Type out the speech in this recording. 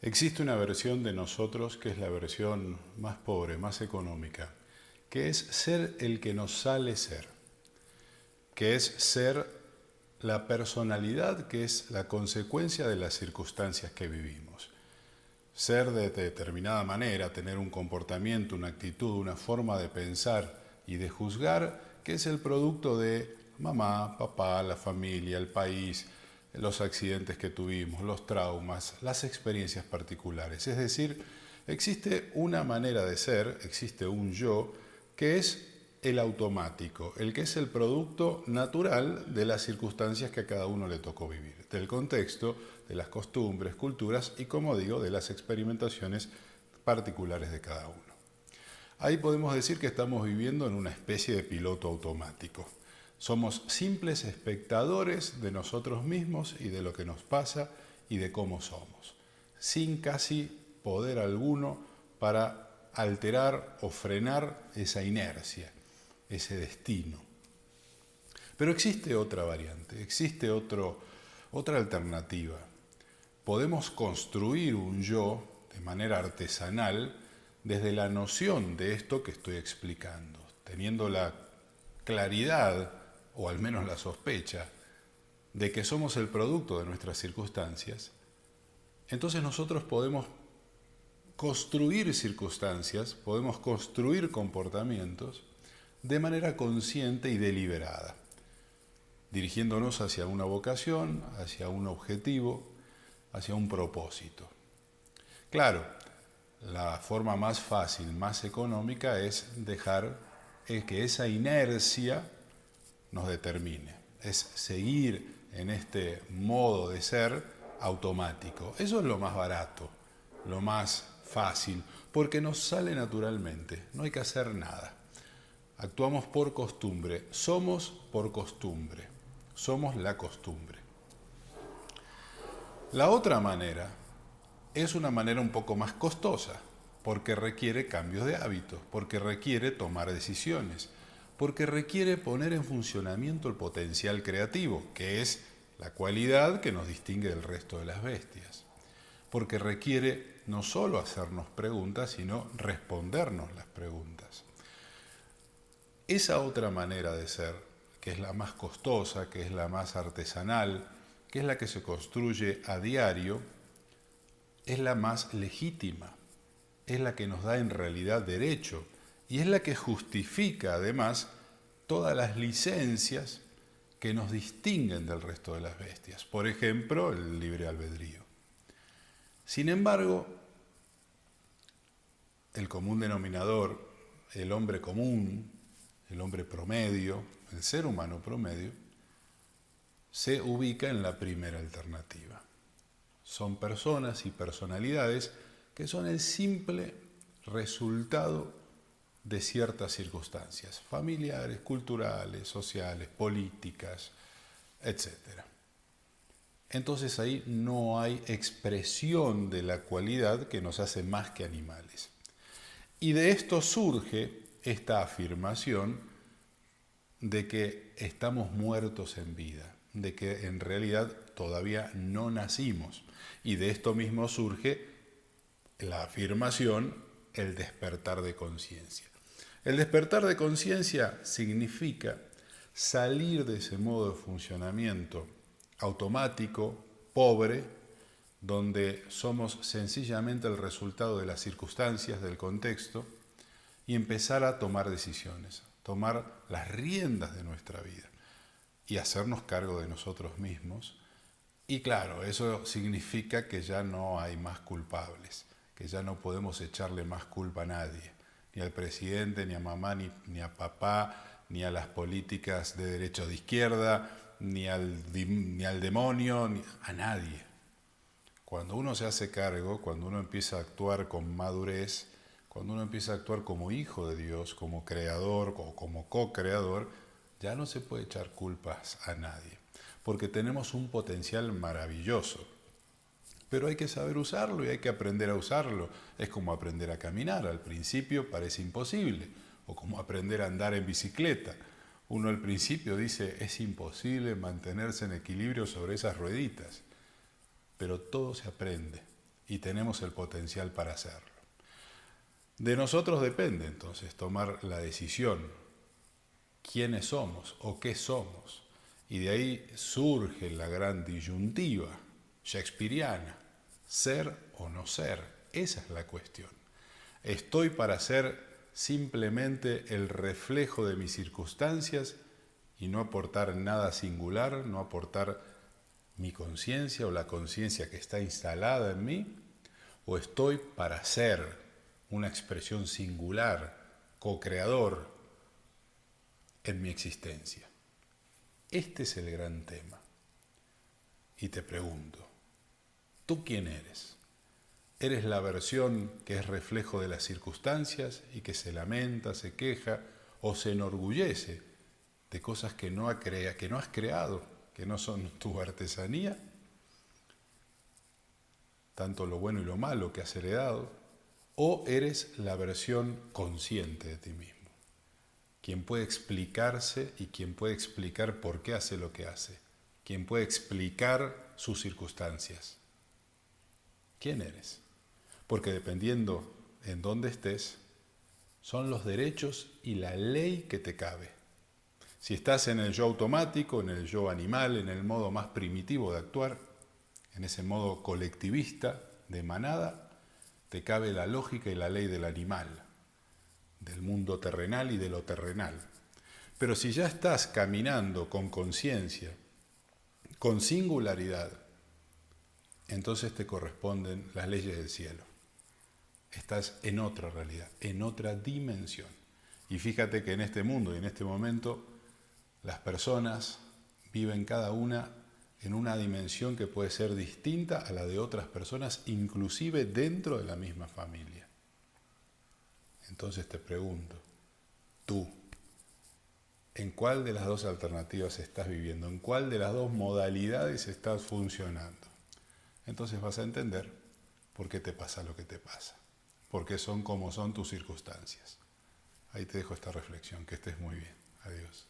Existe una versión de nosotros que es la versión más pobre, más económica, que es ser el que nos sale ser, que es ser la personalidad que es la consecuencia de las circunstancias que vivimos. Ser de determinada manera, tener un comportamiento, una actitud, una forma de pensar y de juzgar que es el producto de mamá, papá, la familia, el país, los accidentes que tuvimos, los traumas, las experiencias particulares. Es decir, existe una manera de ser, existe un yo, que es el automático, el que es el producto natural de las circunstancias que a cada uno le tocó vivir, del contexto, de las costumbres, culturas y, como digo, de las experimentaciones particulares de cada uno. Ahí podemos decir que estamos viviendo en una especie de piloto automático. Somos simples espectadores de nosotros mismos y de lo que nos pasa y de cómo somos, sin casi poder alguno para alterar o frenar esa inercia, ese destino. Pero existe otra variante, existe otra alternativa. Podemos construir un yo de manera artesanal desde la noción de esto que estoy explicando, teniendo la claridad, o al menos la sospecha, de que somos el producto de nuestras circunstancias. Entonces nosotros podemos construir circunstancias, podemos construir comportamientos de manera consciente y deliberada, dirigiéndonos hacia una vocación, hacia un objetivo, hacia un propósito. Claro, la forma más fácil, más económica es dejar que esa inercia nos determine, es seguir en este modo de ser automático. Eso es lo más barato, lo más fácil, porque nos sale naturalmente, no hay que hacer nada. Actuamos por costumbre, somos por costumbre, somos la costumbre. La otra manera es una manera un poco más costosa, porque requiere cambios de hábitos, porque requiere tomar decisiones, porque requiere poner en funcionamiento el potencial creativo, que es la cualidad que nos distingue del resto de las bestias, porque requiere no solo hacernos preguntas, sino respondernos las preguntas. Esa otra manera de ser, que es la más costosa, que es la más artesanal, que es la que se construye a diario, es la más legítima, es la que nos da en realidad derecho y es la que justifica además todas las licencias que nos distinguen del resto de las bestias. Por ejemplo, el libre albedrío. Sin embargo, el común denominador, el hombre común, el hombre promedio, el ser humano promedio, se ubica en la primera alternativa. Son personas y personalidades que son el simple resultado de ciertas circunstancias, familiares, culturales, sociales, políticas, etc. Entonces ahí no hay expresión de la cualidad que nos hace más que animales. Y de esto surge esta afirmación de que estamos muertos en vida, de que en realidad todavía no nacimos. Y de esto mismo surge la afirmación, el despertar de conciencia. El despertar de conciencia significa salir de ese modo de funcionamiento automático, pobre, donde somos sencillamente el resultado de las circunstancias, del contexto, y empezar a tomar decisiones, tomar las riendas de nuestra vida y hacernos cargo de nosotros mismos. Y claro, eso significa que ya no hay más culpables, que ya no podemos echarle más culpa a nadie, ni al presidente, ni a mamá, ni a papá, ni a las políticas de derecha o de izquierda, ni al demonio, ni a nadie. Cuando uno se hace cargo, cuando uno empieza a actuar con madurez, cuando uno empieza a actuar como hijo de Dios, como creador o como co-creador, ya no se puede echar culpas a nadie, porque tenemos un potencial maravilloso. Pero hay que saber usarlo y hay que aprender a usarlo. Es como aprender a caminar. Al principio parece imposible, o como aprender a andar en bicicleta. Uno al principio dice, es imposible mantenerse en equilibrio sobre esas rueditas. Pero todo se aprende y tenemos el potencial para hacerlo. De nosotros depende entonces tomar la decisión, quiénes somos o qué somos. Y de ahí surge la gran disyuntiva shakespeariana, ser o no ser. Esa es la cuestión. ¿Estoy para ser simplemente el reflejo de mis circunstancias y no aportar nada singular, no aportar mi conciencia o la conciencia que está instalada en mí? ¿O estoy para ser una expresión singular, co-creador en mi existencia? Este es el gran tema. Y te pregunto, ¿tú quién eres? ¿Eres la versión que es reflejo de las circunstancias y que se lamenta, se queja o se enorgullece de cosas que no has creado, que no son tu artesanía? Tanto lo bueno y lo malo que has heredado. ¿O eres la versión consciente de ti mismo? Quien puede explicarse y quien puede explicar por qué hace lo que hace. Quien puede explicar sus circunstancias. ¿Quién eres? Porque dependiendo en dónde estés, son los derechos y la ley que te cabe. Si estás en el yo automático, en el yo animal, en el modo más primitivo de actuar, en ese modo colectivista de manada, te cabe la lógica y la ley del animal, del mundo terrenal y de lo terrenal. Pero si ya estás caminando con conciencia, con singularidad, entonces te corresponden las leyes del cielo. Estás en otra realidad, en otra dimensión. Y fíjate que en este mundo y en este momento, las personas viven cada una en una dimensión que puede ser distinta a la de otras personas, inclusive dentro de la misma familia. Entonces te pregunto, tú, ¿en cuál de las dos alternativas estás viviendo? ¿En cuál de las dos modalidades estás funcionando? Entonces vas a entender por qué te pasa lo que te pasa, por qué son como son tus circunstancias. Ahí te dejo esta reflexión, que estés muy bien. Adiós.